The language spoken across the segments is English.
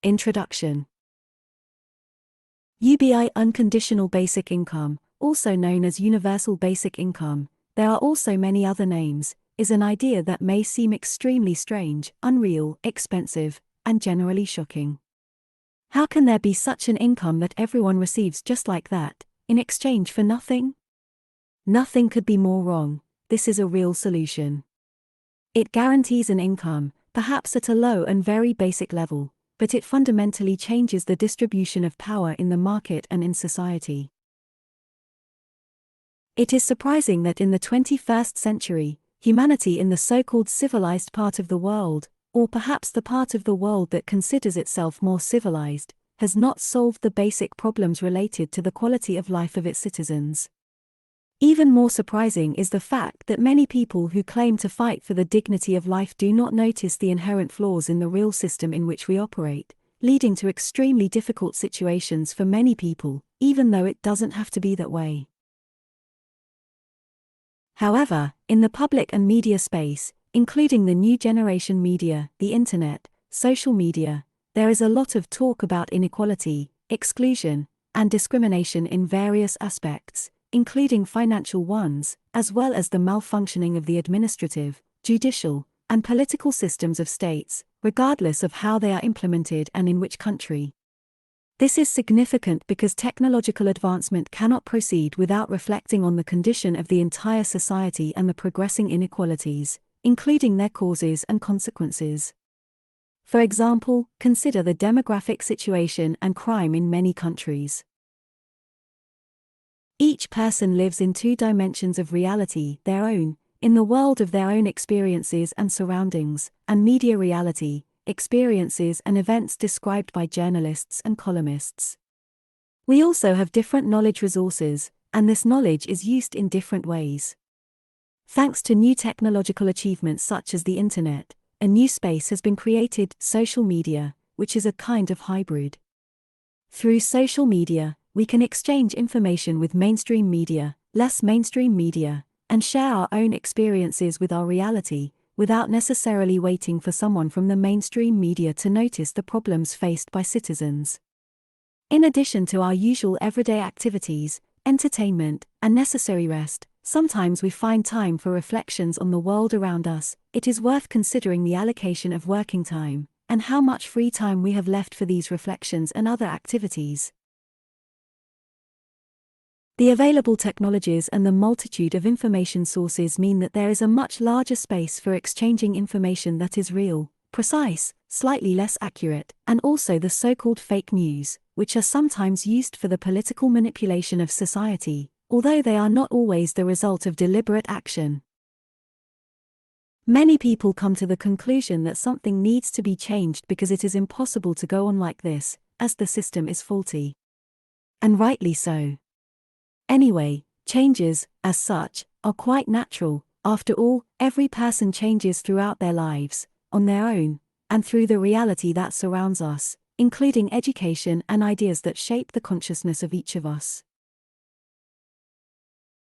Introduction. UBI Unconditional Basic Income, also known as Universal Basic Income, there are also many other names, is an idea that may seem extremely strange, unreal, expensive, and generally shocking. How can there be such an income that everyone receives just like that, in exchange for nothing? Nothing could be more wrong. This is a real solution. It guarantees an income, perhaps at a low and very basic level, but it fundamentally changes the distribution of power in the market and in society. It is surprising that in the 21st century, humanity in the so-called civilized part of the world, or perhaps the part of the world that considers itself more civilized, has not solved the basic problems related to the quality of life of its citizens. Even more surprising is the fact that many people who claim to fight for the dignity of life do not notice the inherent flaws in the real system in which we operate, leading to extremely difficult situations for many people, even though it doesn't have to be that way. However, in the public and media space, including the new generation media, the internet, social media, there is a lot of talk about inequality, exclusion, and discrimination in various aspects, including financial ones, as well as the malfunctioning of the administrative, judicial, and political systems of states, regardless of how they are implemented and in which country. This is significant because technological advancement cannot proceed without reflecting on the condition of the entire society and the progressing inequalities, including their causes and consequences. For example, consider the demographic situation and crime in many countries. Each person lives in two dimensions of reality, their own, in the world of their own experiences and surroundings, and media reality, experiences and events described by journalists and columnists. We also have different knowledge resources, and this knowledge is used in different ways. Thanks to new technological achievements such as the internet, a new space has been created, social media, which is a kind of hybrid. Through social media, we can exchange information with mainstream media, less mainstream media, and share our own experiences with our reality, without necessarily waiting for someone from the mainstream media to notice the problems faced by citizens. In addition to our usual everyday activities, entertainment, and necessary rest, sometimes we find time for reflections on the world around us. It is worth considering the allocation of working time, and how much free time we have left for these reflections and other activities. The available technologies and the multitude of information sources mean that there is a much larger space for exchanging information that is real, precise, slightly less accurate, and also the so-called fake news, which are sometimes used for the political manipulation of society, although they are not always the result of deliberate action. Many people come to the conclusion that something needs to be changed because it is impossible to go on like this, as the system is faulty. And rightly so. Anyway, changes, as such, are quite natural. After all, every person changes throughout their lives, on their own, and through the reality that surrounds us, including education and ideas that shape the consciousness of each of us.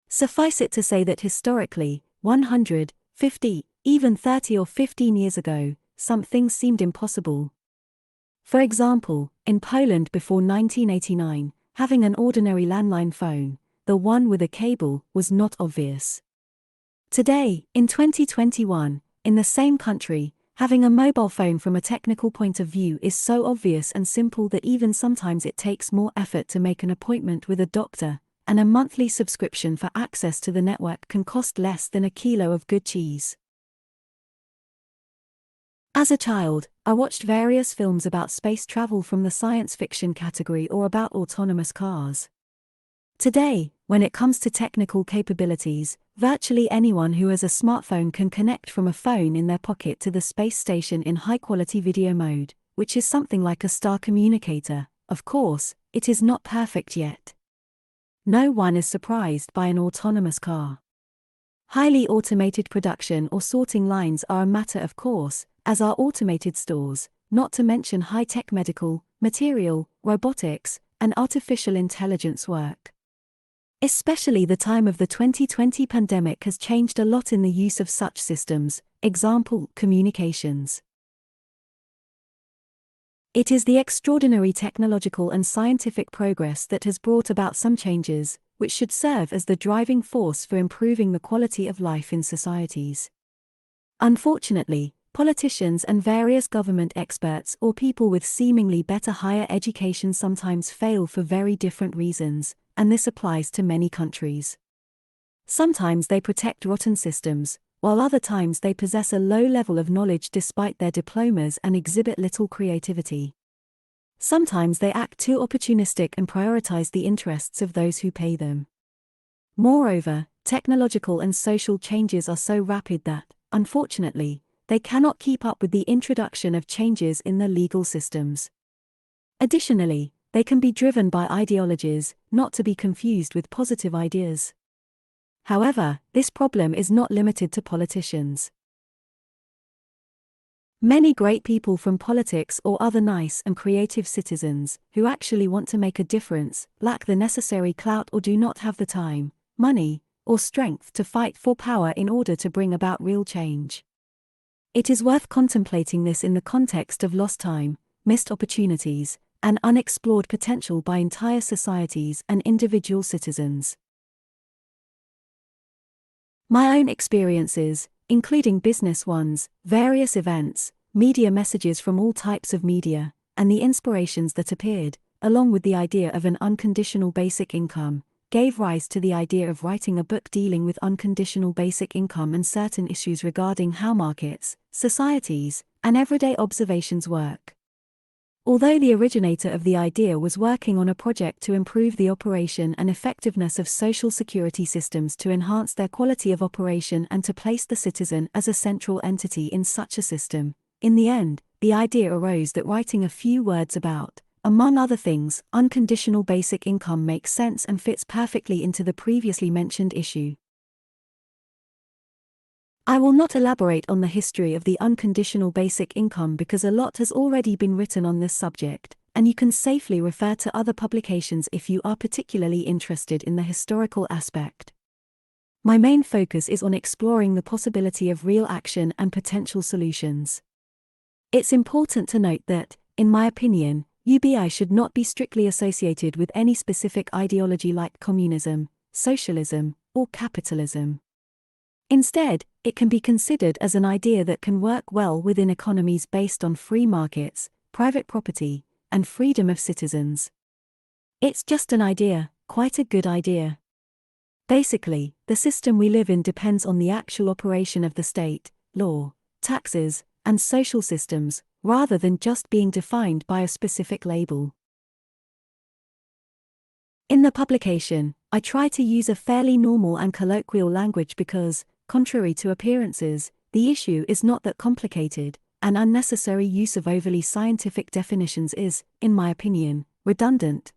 Suffice it to say that historically, 100, 50, even 30 or 15 years ago, some things seemed impossible. For example, in Poland before 1989, having an ordinary landline phone, the one with a cable, was not obvious. Today, in 2021, in the same country, having a mobile phone from a technical point of view is so obvious and simple that even sometimes it takes more effort to make an appointment with a doctor, and a monthly subscription for access to the network can cost less than a kilo of good cheese. As a child, I watched various films about space travel from the science fiction category or about autonomous cars. Today, when it comes to technical capabilities, virtually anyone who has a smartphone can connect from a phone in their pocket to the space station in high-quality video mode, which is something like a star communicator. Of course, it is not perfect yet. No one is surprised by an autonomous car. Highly automated production or sorting lines are a matter of course, as are automated stores, not to mention high-tech medical, material, robotics, and artificial intelligence work. Especially the time of the 2020 pandemic has changed a lot in the use of such systems, example, communications. It is the extraordinary technological and scientific progress that has brought about some changes, which should serve as the driving force for improving the quality of life in societies. Unfortunately, politicians and various government experts or people with seemingly better higher education sometimes fail for very different reasons, and this applies to many countries. Sometimes they protect rotten systems, while other times they possess a low level of knowledge despite their diplomas and exhibit little creativity. Sometimes they act too opportunistic and prioritize the interests of those who pay them. Moreover, technological and social changes are so rapid that, unfortunately, they cannot keep up with the introduction of changes in the legal systems. Additionally, they can be driven by ideologies, not to be confused with positive ideas. However, this problem is not limited to politicians. Many great people from politics or other nice and creative citizens, who actually want to make a difference, lack the necessary clout or do not have the time, money, or strength to fight for power in order to bring about real change. It is worth contemplating this in the context of lost time, missed opportunities, and unexplored potential by entire societies and individual citizens. My own experiences, including business ones, various events, media messages from all types of media, and the inspirations that appeared, along with the idea of an unconditional basic income, gave rise to the idea of writing a book dealing with unconditional basic income and certain issues regarding how markets, societies, and everyday observations work. Although the originator of the idea was working on a project to improve the operation and effectiveness of social security systems to enhance their quality of operation and to place the citizen as a central entity in such a system, in the end, the idea arose that writing a few words about, among other things, unconditional basic income makes sense and fits perfectly into the previously mentioned issue. I will not elaborate on the history of the unconditional basic income because a lot has already been written on this subject, and you can safely refer to other publications if you are particularly interested in the historical aspect. My main focus is on exploring the possibility of real action and potential solutions. It's important to note that, in my opinion, UBI should not be strictly associated with any specific ideology like communism, socialism, or capitalism. Instead, it can be considered as an idea that can work well within economies based on free markets, private property, and freedom of citizens. It's just an idea, quite a good idea. Basically, the system we live in depends on the actual operation of the state, law, taxes, and social systems, rather than just being defined by a specific label. In the publication, I try to use a fairly normal and colloquial language because, contrary to appearances, the issue is not that complicated. An unnecessary use of overly scientific definitions is, in my opinion, redundant,